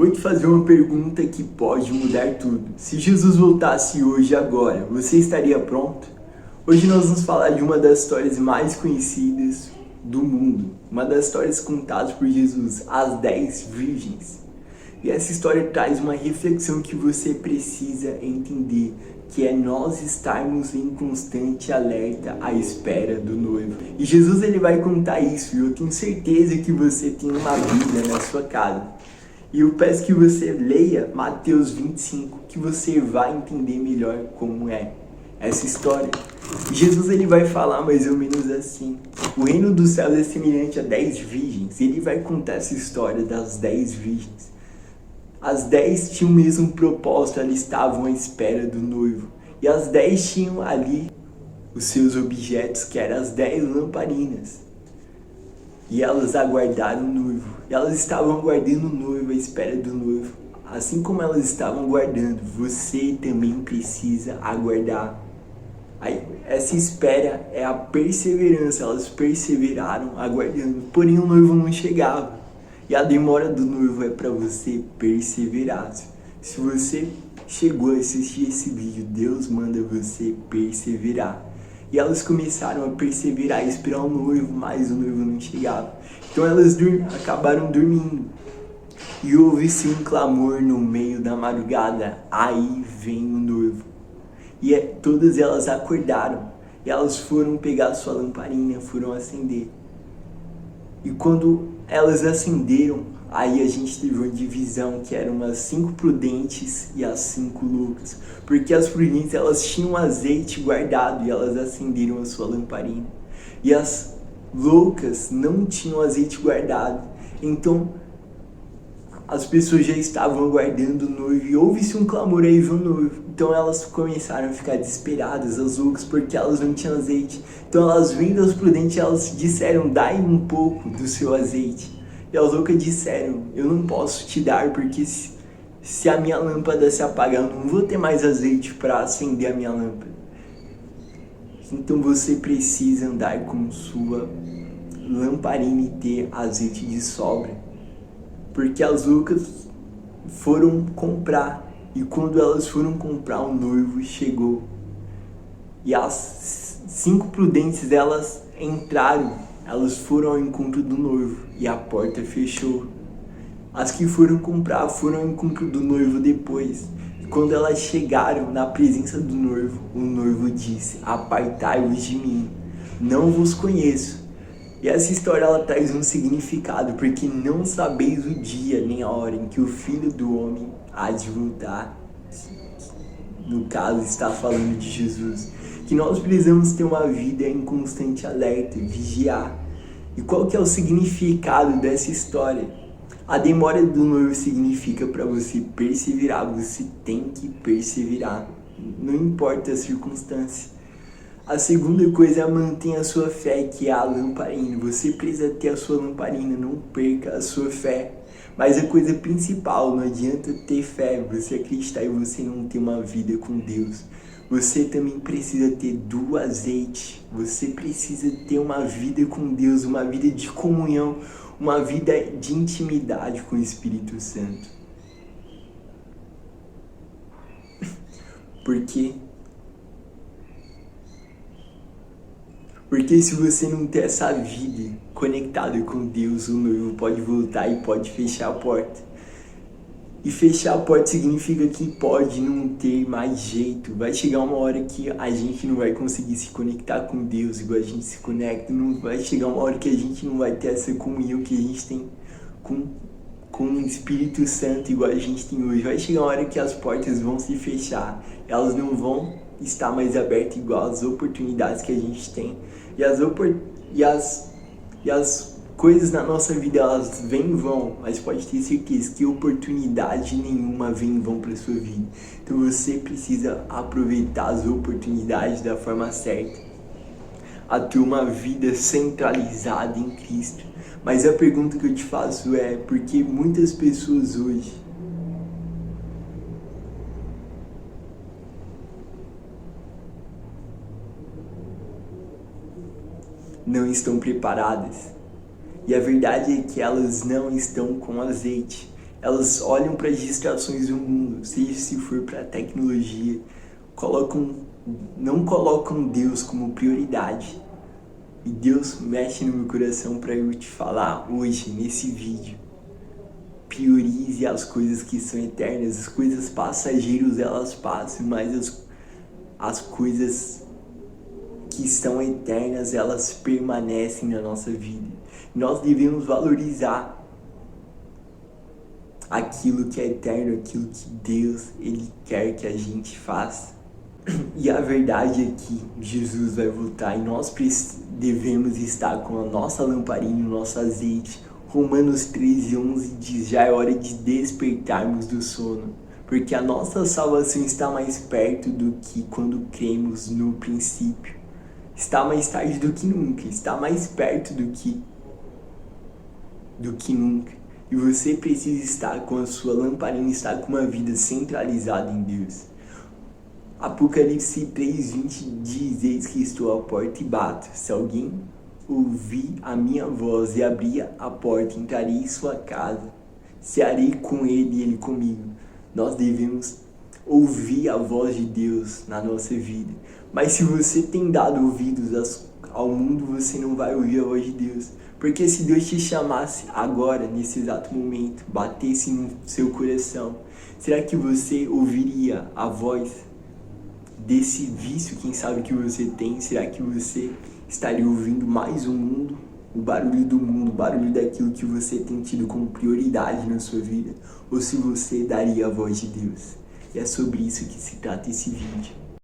Vou te fazer uma pergunta que pode mudar tudo. Se Jesus voltasse hoje, agora, você estaria pronto? Hoje nós vamos falar de uma das histórias mais conhecidas do mundo. Uma das histórias contadas por Jesus, as 10 virgens. E essa história traz uma reflexão que você precisa entender, que é nós estarmos em constante alerta à espera do noivo. E Jesus ele vai contar isso, e eu tenho certeza que você tem uma Bíblia na sua casa. E eu peço que você leia Mateus 25, que você vai entender melhor como é essa história. Jesus ele vai falar mais ou menos assim: o reino dos céus é semelhante a 10 virgens. Ele vai contar essa história das 10 virgens. As 10 tinham o mesmo propósito, elas estavam à espera do noivo. E as 10 tinham ali os seus objetos, que eram as 10 lamparinas. E elas aguardaram o noivo. E elas estavam aguardando o noivo, à espera do noivo. Assim como elas estavam aguardando, você também precisa aguardar. Essa espera é a perseverança. Elas perseveraram aguardando, porém o noivo não chegava. E a demora do noivo é para você perseverar. Se você chegou a assistir esse vídeo, Deus manda você perseverar. E elas começaram a perseverar e esperar o noivo, mas o noivo não chegava. Então elas acabaram dormindo. E houve-se um clamor no meio da madrugada: aí vem o noivo. E todas elas acordaram. E elas foram pegar sua lamparina, foram acender. E quando elas acenderam, aí a gente teve uma divisão, que eram as 5 prudentes e as 5 loucas. Porque as prudentes, elas tinham azeite guardado e elas acenderam a sua lamparina. E as loucas não tinham azeite guardado. Então, as pessoas já estavam aguardando o noivo e houve-se um clamor: aí vem o noivo. Então elas começaram a ficar desesperadas, as loucas, porque elas não tinham azeite. Então elas vindo as prudentes, elas disseram: dai um pouco do seu azeite. E as loucas disseram: eu não posso te dar, porque se a minha lâmpada se apagar, eu não vou ter mais azeite para acender a minha lâmpada. Então você precisa andar com sua lamparina e ter azeite de sobra. Porque as loucas foram comprar. E quando elas foram comprar, o noivo chegou. E as 5 prudentes, elas entraram. Elas foram ao encontro do noivo. E a porta fechou. As que foram comprar foram ao encontro do noivo depois. E quando elas chegaram na presença do noivo, o noivo disse: apartai-vos de mim, não vos conheço. E essa história ela traz um significado, porque não sabeis o dia nem a hora em que o Filho do Homem há de voltar. No caso, está falando de Jesus. Que nós precisamos ter uma vida em constante alerta, vigiar. E qual que é o significado dessa história? A demora do noivo significa para você perseverar. Você tem que perseverar, não importa a circunstância. A segunda coisa é manter a sua fé, que é a lamparina. Você precisa ter a sua lamparina, não perca a sua fé. Mas a coisa principal, não adianta ter fé, você acreditar e você não ter uma vida com Deus. Você também precisa ter do azeite. Você precisa ter uma vida com Deus, uma vida de comunhão, uma vida de intimidade com o Espírito Santo. Porque se você não ter essa vida conectada com Deus, o noivo pode voltar e pode fechar a porta. E fechar a porta significa que pode não ter mais jeito. Vai chegar uma hora que a gente não vai conseguir se conectar com Deus igual a gente se conecta. Não vai chegar uma hora que a gente não vai ter essa comunhão que a gente tem com o Espírito Santo igual a gente tem hoje. Vai chegar uma hora que as portas vão se fechar. Elas não vão estar mais abertas igual as oportunidades que a gente tem. E as coisas na nossa vida, elas vêm e vão, mas pode ter certeza que oportunidade nenhuma vem em vão para sua vida. Então você precisa aproveitar as oportunidades da forma certa, a ter uma vida centralizada em Cristo. Mas a pergunta que eu te faço é: por que muitas pessoas hoje não estão preparadas? E a verdade é que elas não estão com azeite. Elas olham para as distrações do mundo, seja se for para a tecnologia, não colocam Deus como prioridade. E Deus mexe no meu coração para eu te falar hoje, nesse vídeo. Priorize as coisas que são eternas. As coisas passageiras elas passam, mas as coisas que são eternas elas permanecem na nossa vida. Nós devemos valorizar aquilo que é eterno, aquilo que Deus ele quer que a gente faça. E a verdade é que Jesus vai voltar e nós devemos estar com a nossa lamparina, o nosso azeite. Romanos 13:11 diz: já é hora de despertarmos do sono, porque a nossa salvação está mais perto do que quando cremos no princípio. Está mais tarde do que nunca, está mais perto do que nunca. E você precisa estar com a sua lamparina, estar com uma vida centralizada em Deus. Apocalipse 3:20 diz: eis que estou à porta e bato. Se alguém ouvir a minha voz e abrir a porta, entrarei em sua casa, cearei com ele e ele comigo. Nós devemos ouvir a voz de Deus na nossa vida. Mas se você tem dado ouvidos ao mundo, você não vai ouvir a voz de Deus. Porque se Deus te chamasse agora, nesse exato momento, batesse no seu coração, será que você ouviria a voz desse vício, quem sabe, que você tem? Será que você estaria ouvindo mais o mundo, o barulho do mundo, o barulho daquilo que você tem tido como prioridade na sua vida? Ou se você daria a voz de Deus? E é sobre isso que se trata esse vídeo.